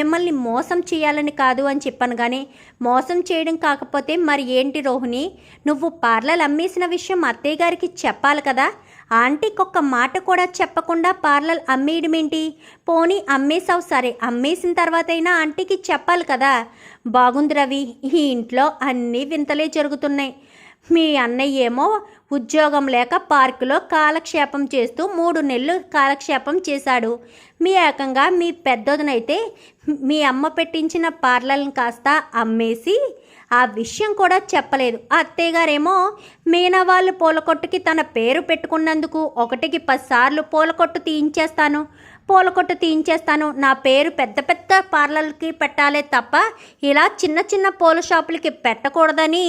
మిమ్మల్ని మోసం చేయాలని కాదు అని చెప్పాను. కానీ మోసం చేయడం కాకపోతే మరి ఏంటి రోహిణి, నువ్వు పార్లర్ అమ్మేసిన విషయం అత్తయ్య గారికి చెప్పాలి కదా. ఆంటీకి ఒక్క మాట కూడా చెప్పకుండా పార్లర్ అమ్మేయడం ఏంటి? పోనీ అమ్మేసావు సరే, అమ్మేసిన తర్వాత అయినా ఆంటీకి చెప్పాలి కదా. బాగుంది రవి, ఈ ఇంట్లో అన్నీ వింతలే జరుగుతున్నాయి. మీ అన్నయ్య ఏమో ఉద్యోగం లేక పార్కులో కాలక్షేపం చేస్తూ 3 నెలలు కాలక్షేపం చేశాడు. మీ ఏకంగా మీ పెద్దోదనైతే మీ అమ్మ పెట్టించిన పార్లర్ని కాస్త అమ్మేసి ఆ విషయం కూడా చెప్పలేదు. అత్తయ్య గారేమో మీనా వాళ్ళు పూలకొట్టుకి తన పేరు పెట్టుకున్నందుకు 1కి 10 సార్లు పూలకొట్టు తీయించేస్తాను, నా పేరు పెద్ద పెద్ద పార్లర్కి పెట్టాలే తప్ప ఇలా చిన్న చిన్న పూల షాపులకి పెట్టకూడదని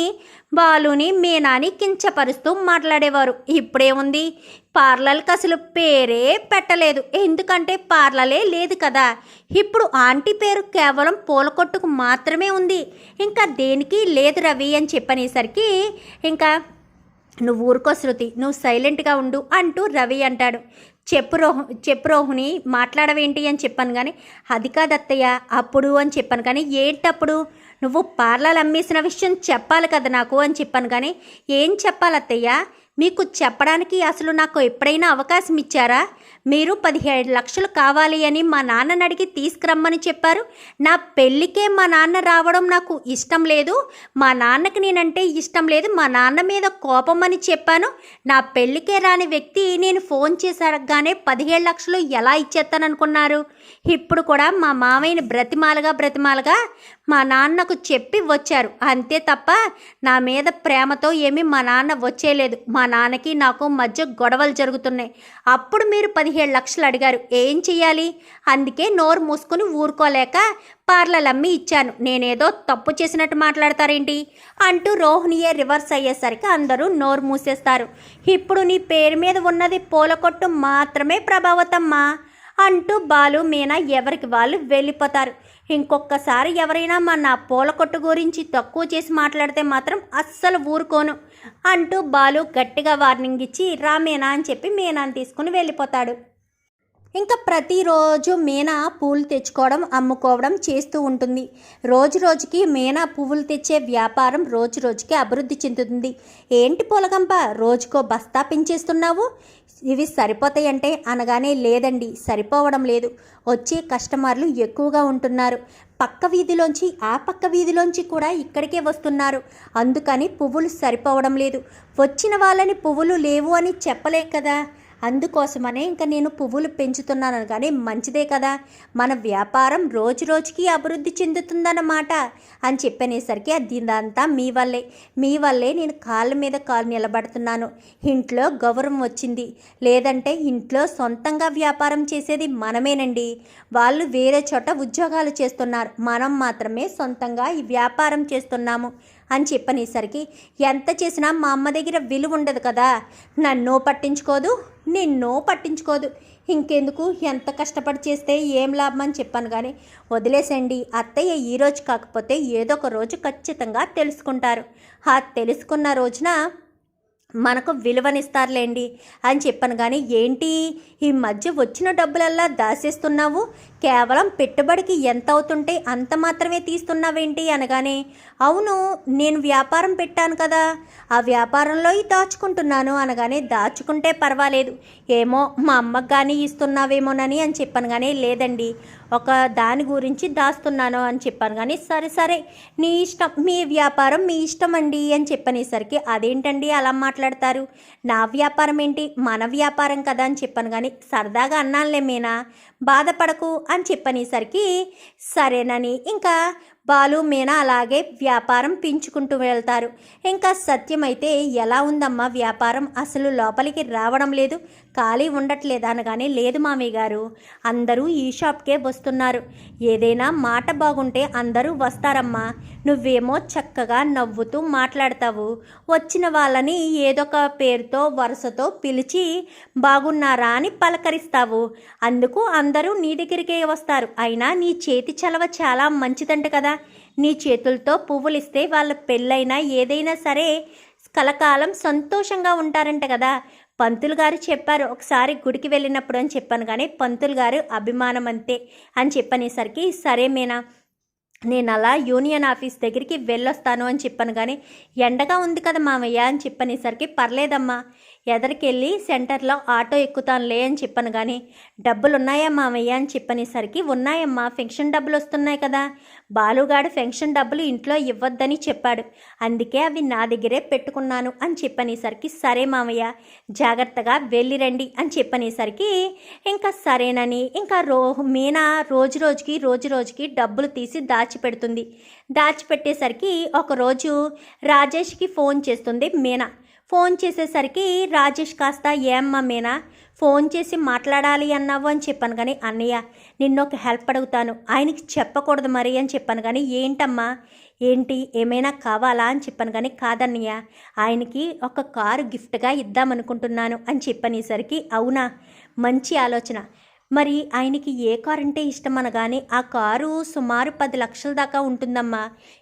బాలుని మీనాని కించపరుస్తూ మాట్లాడేవారు. ఇప్పుడేముంది, పార్లర్కి అసలు పేరే పెట్టలేదు, ఎందుకంటే పార్లరే లేదు కదా. ఇప్పుడు ఆంటీ పేరు కేవలం పూలకొట్టుకు మాత్రమే ఉంది, ఇంకా దేనికి లేదు రవి అని చెప్పనేసరికి ఇంకా నువ్వు ఊరుకో శృతి, నువ్వు సైలెంట్గా ఉండు అంటూ రవి అంటాడు. చెప్పు రోహిణి, మాట్లాడవేంటి అని చెప్పాను. కానీ అది కాదత్తయ్య అప్పుడు అని చెప్పాను. కానీ ఏంటప్పుడు? నువ్వు పార్లర్ అమ్మేసిన విషయం చెప్పాలి కదా నాకు అని చెప్పాను. కానీ ఏం చెప్పాలత్తయ్య? మీకు చెప్పడానికి అసలు నాకు ఎప్పుడైనా అవకాశం ఇచ్చారా? మీరు 17 లక్షలు కావాలి అని మా నాన్నని అడిగి తీసుకురమ్మని చెప్పారు. నా పెళ్ళికే మా నాన్న రావడం నాకు ఇష్టం లేదు, మా నాన్నకి నేనంటే ఇష్టం లేదు, మా నాన్న మీద కోపం అని చెప్పాను. నా పెళ్ళికే రాని వ్యక్తి నేను ఫోన్ చేశాగానే 17 లక్షలు ఎలా ఇచ్చేస్తాననుకున్నారు? ఇప్పుడు కూడా మా మామయ్యని బ్రతిమాలగా మా నాన్నకు చెప్పి వచ్చారు, అంతే తప్ప నా మీద ప్రేమతో ఏమీ మా నాన్న వచ్చేలేదు. మా నాన్నకి నాకు మధ్య గొడవలు జరుగుతున్నాయి. అప్పుడు మీరు 17 లక్షలు అడిగారు, ఏం చెయ్యాలి? అందుకే నోరు మూసుకుని ఊరుకోలేక పార్లర్ అమ్మి ఇచ్చాను. నేనేదో తప్పు చేసినట్టు మాట్లాడతారేంటి అంటూ రోహిణియే రివర్స్ అయ్యేసరికి అందరూ నోరు మూసేస్తారు. ఇప్పుడు నీ పేరు మీద ఉన్నది పూలకొట్టు మాత్రమే ప్రభావతమ్మా అంటూ బాలు మీనా ఎవరికి వాళ్ళు వెళ్ళిపోతారు. ఇంకొకసారి ఎవరైనా నా పూలకొట్టు గురించి తక్కువ చేసి మాట్లాడితే మాత్రం అస్సలు ఊరుకోను అంటూ బాలు గట్టిగా వార్నింగ్ ఇచ్చి రా మీనా అని చెప్పి మీనాని తీసుకుని వెళ్ళిపోతాడు. ఇంకా ప్రతిరోజు మీనా పువ్వులు తెచ్చుకోవడం అమ్ముకోవడం చేస్తూ ఉంటుంది. రోజుకి మీనా పువ్వులు తెచ్చే వ్యాపారం రోజుకి అభివృద్ధి చెందుతుంది. ఏంటి పూలగంప, రోజుకో బస్తా పెంచేస్తున్నావు, ఇవి సరిపోతాయంటే అనగానే లేదండి సరిపోవడం లేదు, వచ్చే కస్టమర్లు ఎక్కువగా ఉంటున్నారు, పక్క వీధిలోంచి ఆ పక్క వీధిలోంచి కూడా ఇక్కడికే వస్తున్నారు, అందుకని పువ్వులు సరిపోవడం లేదు, వచ్చిన వాళ్ళని పువ్వులు లేవు అని చెప్పలేం కదా, అందుకోసమనే ఇంకా నేను పువ్వులు పెంచుతున్నాను. కానీ మంచిదే కదా, మన వ్యాపారం రోజుకి అభివృద్ధి చెందుతుందన్నమాట అని చెప్పనేసరికి అదంతా మీ వల్లే నేను కాళ్ళ మీద కాలు నిలబడుతున్నాను. ఇంట్లో గౌరవం వచ్చింది, లేదంటే ఇంట్లో సొంతంగా వ్యాపారం చేసేది మనమేనండి. వాళ్ళు వేరే చోట ఉద్యోగాలు చేస్తున్నారు, మనం మాత్రమే సొంతంగా ఈ వ్యాపారం చేస్తున్నాము అని చెప్పనేసరికి ఎంత చేసినా మా అమ్మ దగ్గర విలువ ఉండదు కదా, నన్ను పట్టించుకోదు నిన్నో పట్టించుకోదు, ఇంకెందుకు ఎంత కష్టపడి చేస్తే ఏం లాభం అని చెప్పాను. కానీ వదిలేసండి, అత్తయ్య ఈరోజు కాకపోతే ఏదో ఒక రోజు ఖచ్చితంగా తెలుసుకుంటారు, ఆ తెలుసుకున్న రోజున మనకు విలువనిస్తారులేండి అని చెప్పాను. కానీ ఏంటి ఈ మధ్య వచ్చిన డబ్బులల్లా దాచేస్తున్నావు, కేవలం పెట్టుబడికి ఎంత అవుతుంటే అంత మాత్రమే తీస్తున్నావేంటి అనగానే అవును నేను వ్యాపారం పెట్టాను కదా, ఆ వ్యాపారంలో దాచుకుంటున్నాను అనగానే దాచుకుంటే పర్వాలేదు, ఏమో మా అమ్మకు కానీ ఇస్తున్నావేమోనని అని చెప్పాను. కానీ లేదండి ఒక దాని గురించి దాస్తున్నాను అని చెప్పాను. కానీ సరే నీ ఇష్టం, మీ వ్యాపారం మీ ఇష్టం అండి అని చెప్పనేసరికి అదేంటండి అలా మాట్లాడతారు, నా వ్యాపారం ఏంటి మన వ్యాపారం కదా అని చెప్పాను. కానీ సరదాగా అన్నానులే మీనా బాధపడకు అని చెప్పనేసరికి సరేనని ఇంకా బాలు మీనా అలాగే వ్యాపారం పెంచుకుంటూ వెళ్తారు. ఇంకా సత్యమైతే ఎలా ఉందమ్మా వ్యాపారం, అసలు లోపలికి రావడం లేదు, ఖాళీ ఉండట్లేదు అనగానే లేదు మామయ్య గారు, అందరూ ఈ షాప్కే వస్తున్నారు, ఏదైనా మాట బాగుంటే అందరూ వస్తారమ్మా, నువ్వేమో చక్కగా నవ్వుతూ మాట్లాడతావు, వచ్చిన వాళ్ళని ఏదొక పేరుతో వరుసతో పిలిచి బాగున్నారా అని పలకరిస్తావు, అందుకు అందరూ నీ దగ్గరికే వస్తారు, అయినా నీ చేతి చలవ చాలా మంచిదంట కదా, నీ చేతులతో పువ్వులు ఇస్తే వాళ్ళ పెళ్ళైనా ఏదైనా సరే కలకాలం సంతోషంగా ఉంటారంట కదా, పంతులు గారు చెప్పారు ఒకసారి గుడికి వెళ్ళినప్పుడు అని చెప్పాను, కానీ పంతులు గారు అభిమానం అంతే అని చెప్పనేసరికి సరే మీనా నేను అలా యూనియన్ ఆఫీస్ దగ్గరికి వెళ్ళొస్తాను అని చెప్పాను, కానీ ఎండగా ఉంది కదా మామయ్య అని చెప్పనేసరికి పర్లేదమ్మా ఎదరికెళ్ళి సెంటర్లో ఆటో ఎక్కుతానులే అని చెప్పాను, కానీ డబ్బులు ఉన్నాయా మామయ్య అని చెప్పనేసరికి ఉన్నాయమ్మా, ఫెన్షన్ డబ్బులు వస్తున్నాయి కదా, బాలుగాడు ఫెన్షన్ డబ్బులు ఇంట్లో ఇవ్వద్దని చెప్పాడు, అందుకే అవి నా దగ్గరే పెట్టుకున్నాను అని చెప్పనేసరికి సరే మామయ్య జాగ్రత్తగా వెళ్ళిరండి అని చెప్పనేసరికి ఇంకా సరేనని ఇంకా మీనా రోజు రోజుకి డబ్బులు తీసి దాచిపెడుతుంది. దాచిపెట్టేసరికి ఒకరోజు రాజేష్కి ఫోన్ చేస్తుంది మీనా. ఫోన్ చేసేసరికి రాజేష్ కాస్త ఏమ్మా మీనా ఫోన్ చేసి మాట్లాడాలి అన్నావు అని చెప్పాను, కానీ అన్నయ్య నిన్ను ఒక హెల్ప్ అడుగుతాను, ఆయనకి చెప్పకూడదు మరి అని చెప్పాను, కానీ ఏంటమ్మా ఏంటి ఏమైనా కావాలా అని చెప్పాను, కానీ కాదన్నయ్య ఆయనకి ఒక కారు గిఫ్ట్గా ఇద్దామనుకుంటున్నాను అని చెప్పనేసరికి అవునా మంచి ఆలోచన, మరి ఆయనకి ఏ కారు అంటే ఇష్టం అనగానే ఆ కారు సుమారు 10 లక్షల దాకా ఉంటుందమ్మా,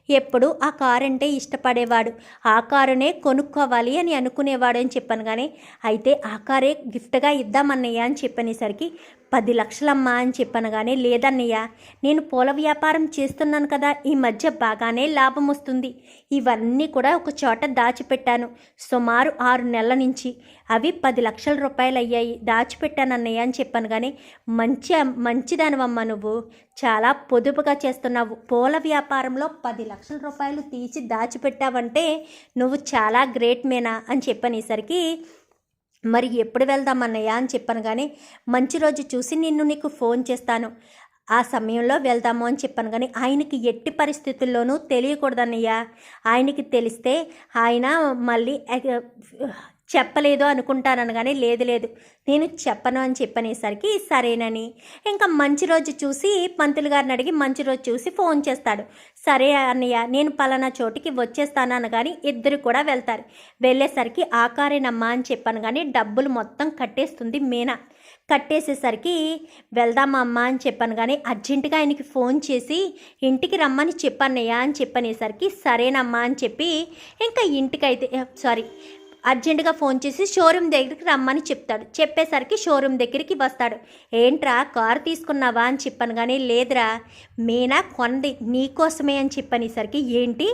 ఎప్పుడు ఆ కారు అంటే ఇష్టపడేవాడు, ఆ కారునే కొనుక్కోవాలి అని అనుకునేవాడు అని చెప్పాను, కానీ అయితే ఆ కారే గిఫ్ట్గా ఇద్దామన్నయ్య అని చెప్పనేసరికి 10 లక్షలమ్మా అని చెప్పాను, కానీ లేదన్నయ్య నేను పూల వ్యాపారం చేస్తున్నాను కదా, ఈ మధ్య బాగానే లాభం వస్తుంది, ఇవన్నీ కూడా ఒక చోట దాచిపెట్టాను సుమారు 6 నెలల నుంచి, అవి 10 లక్షల రూపాయలు అయ్యాయి, దాచిపెట్టాను అన్నయ్య అని చెప్పాను, కానీ మంచిదానివమ్మా నువ్వు చాలా పొదుపుగా చేస్తున్నావు, పూల వ్యాపారంలో 10 లక్షల రూపాయలు తీసి దాచిపెట్టావంటే నువ్వు చాలా గ్రేట్ మేనా అని చెప్పనేసరికి మరి ఎప్పుడు వెళ్దామన్నయ్య అని చెప్పాను, కానీ మంచి రోజు చూసి నీకు ఫోన్ చేస్తాను, ఆ సమయంలో వెళ్దాము అని చెప్పాను, కానీ ఆయనకి ఎట్టి పరిస్థితుల్లోనూ తెలియకూడదన్నయ్య, ఆయనకి తెలిస్తే ఆయన మళ్ళీ చెప్పలేదు అనుకుంటానని, కానీ లేదు నేను చెప్పను అని చెప్పనేసరికి సరేనని ఇంకా మంచి రోజు చూసి పంతులు గారిని అడిగి మంచి రోజు చూసి ఫోన్ చేస్తాడు. సరే అన్నయ్య నేను పలానా చోటికి వచ్చేస్తాను అనగాని ఇద్దరు కూడా వెళ్తారు. వెళ్ళేసరికి ఆ కారేనమ్మా అని చెప్పాను, కానీ డబ్బులు మొత్తం కట్టేస్తుంది మీనా. కట్టేసేసరికి వెళ్దామా అమ్మ అని చెప్పాను, కానీ అర్జెంటుగా ఆయనకి ఫోన్ చేసి ఇంటికి రమ్మని చెప్పన్నయ్య అని చెప్పనేసరికి సరేనమ్మా అని చెప్పి ఇంకా ఇంటికైతే అర్జెంటుగా ఫోన్ చేసి షోరూమ్ దగ్గరికి రమ్మని చెప్తాడు. చెప్పేసరికి షోరూమ్ దగ్గరికి వస్తాడు. ఏంట్రా కారు తీసుకున్నావా అని చెప్పాను, కానీ లేదురా మీనా కొంది నీకోసమే అని చెప్పనేసరికి ఏంటి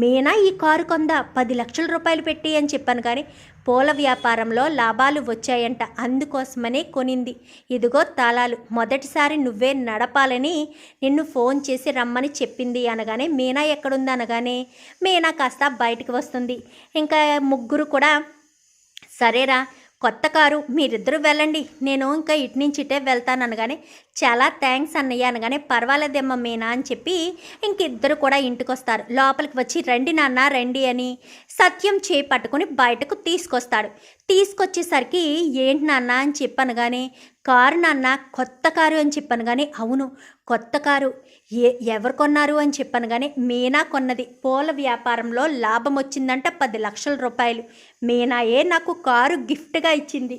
మీనా ఈ కారు కొందా 10 లక్షల రూపాయలు పెట్టి అని చెప్పాను, కానీ పూల వ్యాపారంలో లాభాలు వచ్చాయంట అందుకోసమనే కొనింది. ఇదిగో తాళాలు, మొదటిసారి నువ్వే నడపాలని నిన్ను ఫోన్ చేసి రమ్మని చెప్పింది అనగానే మీనా ఎక్కడుంది అనగానే మీనా కాస్త బయటకు వస్తుంది. ఇంకా ముగ్గురు కూడా సరేరా కొత్త కారు మీరిద్దరూ వెళ్ళండి, నేను ఇంకా ఇటు నుంచి ఇటే వెళ్తాను అనగానే చాలా థ్యాంక్స్ అన్నయ్య అనగానే పర్వాలేదేమ్మా మీనా అని చెప్పి ఇంకిద్దరు కూడా ఇంటికి వస్తారు. లోపలికి వచ్చి రండి నాన్న రండి అని సత్యం చేయి పట్టుకుని బయటకు తీసుకొస్తాడు. తీసుకొచ్చేసరికి ఏంటి నాన్న అని చెప్పాను, కానీ కారు నాన్న కొత్త కారు అని చెప్పాను, కానీ అవును కొత్త కారు ఎవరు కొన్నారు అని చెప్పాను, కానీ మీనా కొన్నది. పూల వ్యాపారంలో లాభం వచ్చిందంట 10 లక్షల రూపాయలు. మీనాయే నాకు కారు గిఫ్ట్గా ఇచ్చింది.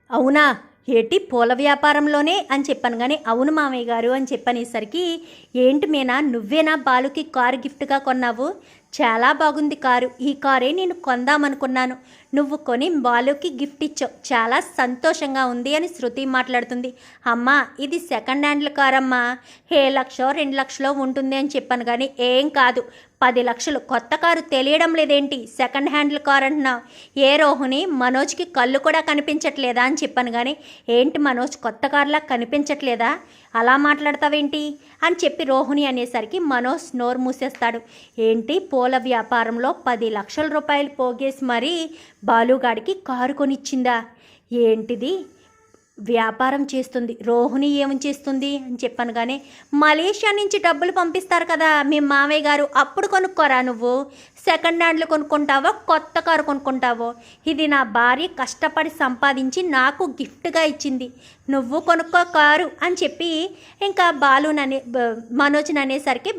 అవునా ఏటి పూల వ్యాపారంలోనే అని చెప్పాను, కానీ అవును మామయ్య గారు అని చెప్పనేసరికి ఏంటి మీనా నువ్వేనా బాలుకి కారు గిఫ్ట్గా కొన్నావు? చాలా బాగుంది కారు, ఈ కారే నేను కొందామనుకున్నాను, నువ్వు కొని బాలుకి గిఫ్ట్ ఇచ్చావు, చాలా సంతోషంగా ఉంది అని శృతి మాట్లాడుతుంది. అమ్మా ఇది సెకండ్ హ్యాండ్ల కారు అమ్మా, 1,00,000 2,00,000 ఉంటుంది అని చెప్పాను, కానీ ఏం కాదు 10 లక్షలు. కొత్త కారు తెలియడం లేదేంటి సెకండ్ హ్యాండ్ల కారు అంటున్నావు? ఏ రోహిణి మనోజ్కి కళ్ళు కూడా కనిపించట్లేదా అని చెప్పాను, కానీ ఏంటి మనోజ్ కొత్త కారులా కనిపించట్లేదా, అలా మాట్లాడతావేంటి అని చెప్పి రోహిణి అనేసరికి మనోజ్ నోరు మూసేస్తాడు. ఏంటి పూల వ్యాపారంలో 10 లక్షల రూపాయలు పోగేసి మరీ బాలుగాడికి కారు కొనిచ్చిందా? ఏంటిది వ్యాపారం చేస్తుంది, రోహిణి ఏమని చేస్తుంది అని చెప్పాను, కానీ మలేషియా నుంచి డబ్బులు పంపిస్తారు కదా మీ మామయ్య గారు, అప్పుడు కొనుక్కోరా నువ్వు? సెకండ్ హ్యాండ్లు కొనుక్కుంటావో కొత్త కారు కొనుక్కుంటావో? ఇది నా భార్య కష్టపడి సంపాదించి నాకు గిఫ్ట్గా ఇచ్చింది, నువ్వు కొనుక్కో కారు అని చెప్పి ఇంకా మనోజ్ని అనేసరికి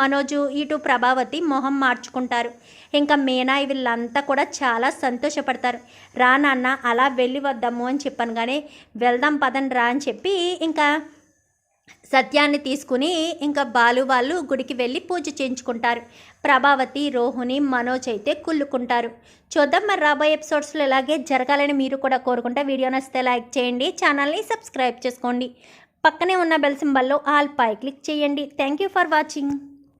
మనోజు ఇటు ప్రభావతి మొహం మార్చుకుంటారు. ఇంకా మీనా వీళ్ళంతా కూడా చాలా సంతోషపడతారు. రా నాన్న అలా వెళ్ళి వద్దాము అని చెప్పాను, కానీ వెళ్దాం పదండి రా అని చెప్పి ఇంకా సత్యాన్ని తీసుకుని ఇంకా బాలు వాళ్ళు గుడికి వెళ్ళి పూజ చేయించుకుంటారు. ప్రభావతి, రోహిణి, మనోజ్ అయితే కుళ్ళుకుంటారు. చూద్దాం మరి రాబోయే ఎపిసోడ్స్లో ఇలాగే జరగాలని మీరు కూడా కోరుకుంటే వీడియో నచ్చితే లైక్ చేయండి, ఛానల్ని సబ్స్క్రైబ్ చేసుకోండి, పక్కనే ఉన్న బెల్ సింబల్లో ఆల్ పై క్లిక్ చేయండి. Thank you for watching.